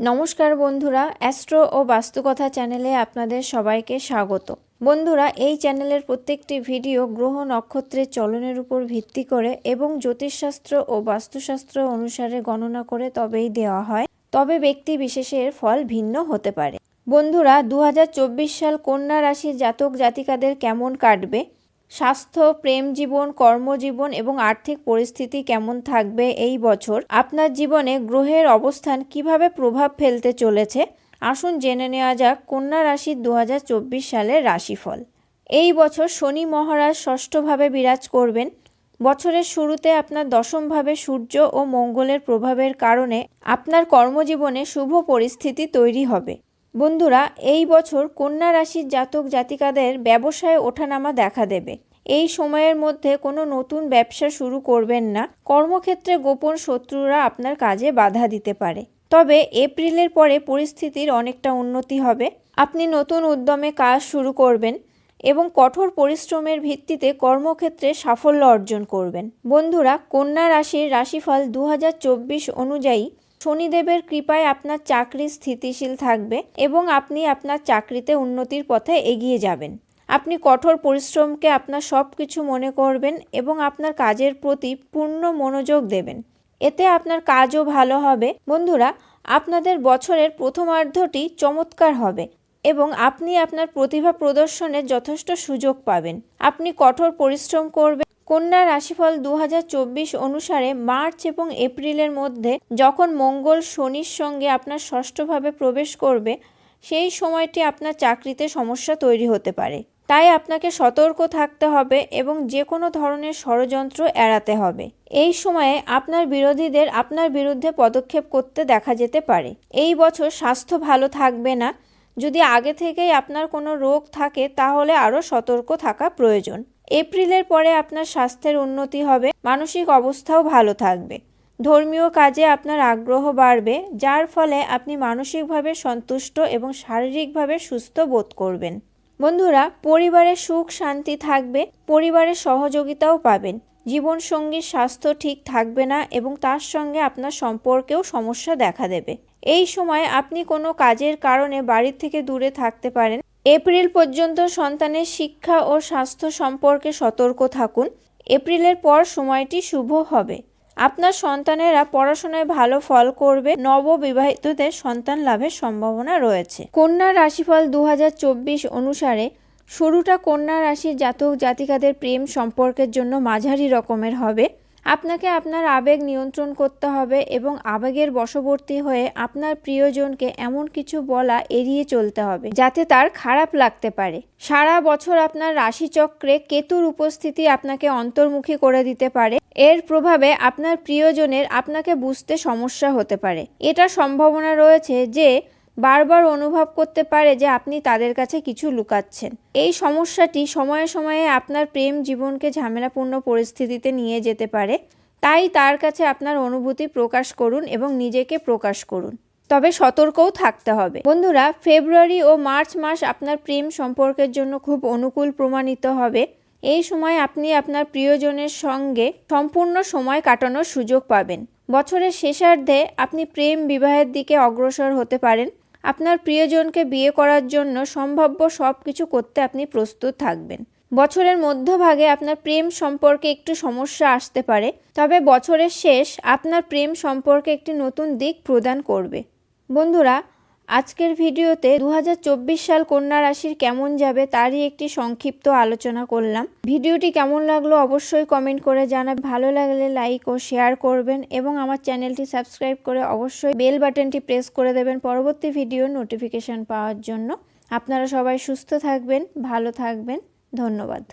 নমস্কার বন্ধুরা, অ্যাস্ট্রো ও বাস্তুকথা চ্যানেলে আপনাদের সবাইকে স্বাগত। বন্ধুরা, এই চ্যানেলের প্রত্যেকটি ভিডিও গ্রহ নক্ষত্রের চলনের উপর ভিত্তি করে এবং জ্যোতিষশাস্ত্র ও বাস্তুশাস্ত্র অনুসারে গণনা করে তবেই দেওয়া হয়, তবে ব্যক্তি বিশেষের ফল ভিন্ন হতে পারে। বন্ধুরা, 2024 সাল কন্যা রাশির জাতক জাতিকাদের কেমন কাটবে, স্বাস্থ্য, প্রেম জীবন, কর্মজীবন এবং আর্থিক পরিস্থিতি কেমন থাকবে এই বছর, আপনার জীবনে গ্রহের অবস্থান কিভাবে প্রভাব ফেলতে চলেছে, আসুন জেনে নেওয়া যাক কন্যা রাশির 2024 সালের রাশিফল। এই বছর শনি মহারাজ ষষ্ঠভাবে বিরাজ করবেন। বছরের শুরুতে আপনার দশমভাবে সূর্য ও মঙ্গলের প্রভাবের কারণে আপনার কর্মজীবনে শুভ পরিস্থিতি তৈরি হবে। বন্ধুরা, এই বছর কন্যা রাশির জাতক জাতিকাদের ব্যবসায় ওঠানামা দেখা দেবে। এই সময়ের মধ্যে কোনো নতুন ব্যবসা শুরু করবেন না। কর্মক্ষেত্রে গোপন শত্রুরা আপনার কাজে বাধা দিতে পারে। তবে এপ্রিলের পরে পরিস্থিতির অনেকটা উন্নতি হবে। আপনি নতুন উদ্যমে কাজ শুরু করবেন এবং কঠোর পরিশ্রমের ভিত্তিতে কর্মক্ষেত্রে সাফল্য অর্জন করবেন। বন্ধুরা, কন্যা রাশির রাশিফল 2024 অনুযায়ী শনিদেবের কৃপায় আপনার চাকরি স্থিতিশীল থাকবে এবং আপনি আপনার চাকরিতে উন্নতির পথে এগিয়ে যাবেন। আপনি কঠোর পরিশ্রমকে আপনার সব কিছু মনে করবেন এবং আপনার কাজের প্রতি পূর্ণ মনোযোগ দেবেন। এতে আপনার কাজও ভালো হবে। বন্ধুরা, আপনাদের বছরের প্রথমার্ধটি চমৎকার হবে এবং আপনি আপনার প্রতিভা প্রদর্শনের যথেষ্ট সুযোগ পাবেন। আপনি কঠোর পরিশ্রম করবেন। কন্যা রাশিফল 2024 অনুসারে মার্চ এবং এপ্রিলের মধ্যে যখন মঙ্গল শনির সঙ্গে আপনার ষষ্ঠভাবে প্রবেশ করবে, সেই সময়টি আপনার চাকরিতে সমস্যা তৈরি হতে পারে। তাই আপনাকে সতর্ক থাকতে হবে এবং যে কোনো ধরনের ষড়যন্ত্র এড়াতে হবে। এই সময়ে আপনার বিরোধীদের আপনার বিরুদ্ধে পদক্ষেপ করতে দেখা যেতে পারে। এই বছর স্বাস্থ্য ভালো থাকবে না। যদি আগে থেকেই আপনার কোনো রোগ থাকে তাহলে আরও সতর্ক থাকা প্রয়োজন। এপ্রিলের পরে আপনার স্বাস্থ্যের উন্নতি হবে, মানসিক অবস্থাও ভালো থাকবে। ধর্মীয় কাজে আপনার আগ্রহ বাড়বে, যার ফলে আপনি মানসিকভাবে সন্তুষ্ট এবং শারীরিকভাবে সুস্থ বোধ করবেন। বন্ধুরা, পরিবারের সুখ শান্তি থাকবে, পরিবারের সহযোগিতাও পাবেন। জীবনসঙ্গীর স্বাস্থ্য ঠিক থাকবে না এবং তার সঙ্গে আপনার সম্পর্কেও সমস্যা দেখা দেবে। এই সময় আপনি কোনো কাজের কারণে বাড়ি থেকে দূরে থাকতে পারেন। এপ্রিল পর্যন্ত সন্তানের শিক্ষা ও স্বাস্থ্য সম্পর্কে সতর্ক থাকুন। এপ্রিলের পর সময়টি শুভ হবে। আপনার সন্তানেরা পড়াশোনায় ভালো ফল করবে। নববিবাহিতদের সন্তান লাভের সম্ভাবনা রয়েছে। কন্যা রাশিফল 2024 অনুসারে শুরুটা কন্যা রাশির জাতক জাতিকাদের প্রেম সম্পর্কের জন্য মাঝারি রকমের হবে। আপনাকে আপনার আবেগ নিয়ন্ত্রণ করতে হবে এবং আবেগের বশবর্তী হয়ে আপনার প্রিয়জনকে এমন কিছু বলা এড়িয়ে চলতে হবে যাতে তার খারাপ লাগতে পারে। সারা বছর আপনার রাশিচক্রে কেতুর উপস্থিতি আপনাকে অন্তর্মুখী করে দিতে পারে। এর প্রভাবে আপনার প্রিয়জনের আপনাকে বুঝতে সমস্যা হতে পারে। এটা সম্ভাবনা রয়েছে যে বারবার অনুভব করতে পারে যে আপনি তাদের কাছে কিছু লুকাচ্ছেন। এই সমস্যাটি সময়ে সময়ে আপনার প্রেম জীবনকে ঝামেলাপূর্ণ পরিস্থিতিতে নিয়ে যেতে পারে। তাই তার কাছে আপনার অনুভূতি প্রকাশ করুন এবং নিজেকে প্রকাশ করুন। তবে সতর্কও থাকতে হবে। বন্ধুরা, ফেব্রুয়ারি ও মার্চ মাস আপনার প্রেম সম্পর্কের জন্য খুব অনুকূল প্রমাণিত হবে। এই সময় আপনি আপনার প্রিয়জনের সঙ্গে সম্পূর্ণ সময় কাটানোর সুযোগ পাবেন। বছরের শেষার্ধে আপনি প্রেম বিবাহের দিকে অগ্রসর হতে পারেন। আপনার প্রিয়জনকে বিয়ে করার জন্য সম্ভাব্য সব কিছু করতে আপনি প্রস্তুত থাকবেন। বছরের মধ্যভাগে আপনার প্রেম সম্পর্কে একটু সমস্যা আসতে পারে, তবে বছরের শেষ আপনার প্রেম সম্পর্কে একটি নতুন দিক প্রদান করবে। বন্ধুরা, আজকের ভিডিওতে 2024 সাল কন্যা রাশির কেমন যাবে তারই একটি সংক্ষিপ্ত আলোচনা করলাম। ভিডিওটি কেমন লাগলো অবশ্যই কমেন্ট করে জানাবেন। ভালো লাগলে লাইক ও শেয়ার করবেন এবং আমার চ্যানেলটি সাবস্ক্রাইব করে অবশ্যই বেল বাটনটি প্রেস করে দেবেন পরবর্তী ভিডিওর নোটিফিকেশন পাওয়ার জন্য। আপনারা সবাই সুস্থ থাকবেন, ভালো থাকবেন। ধন্যবাদ।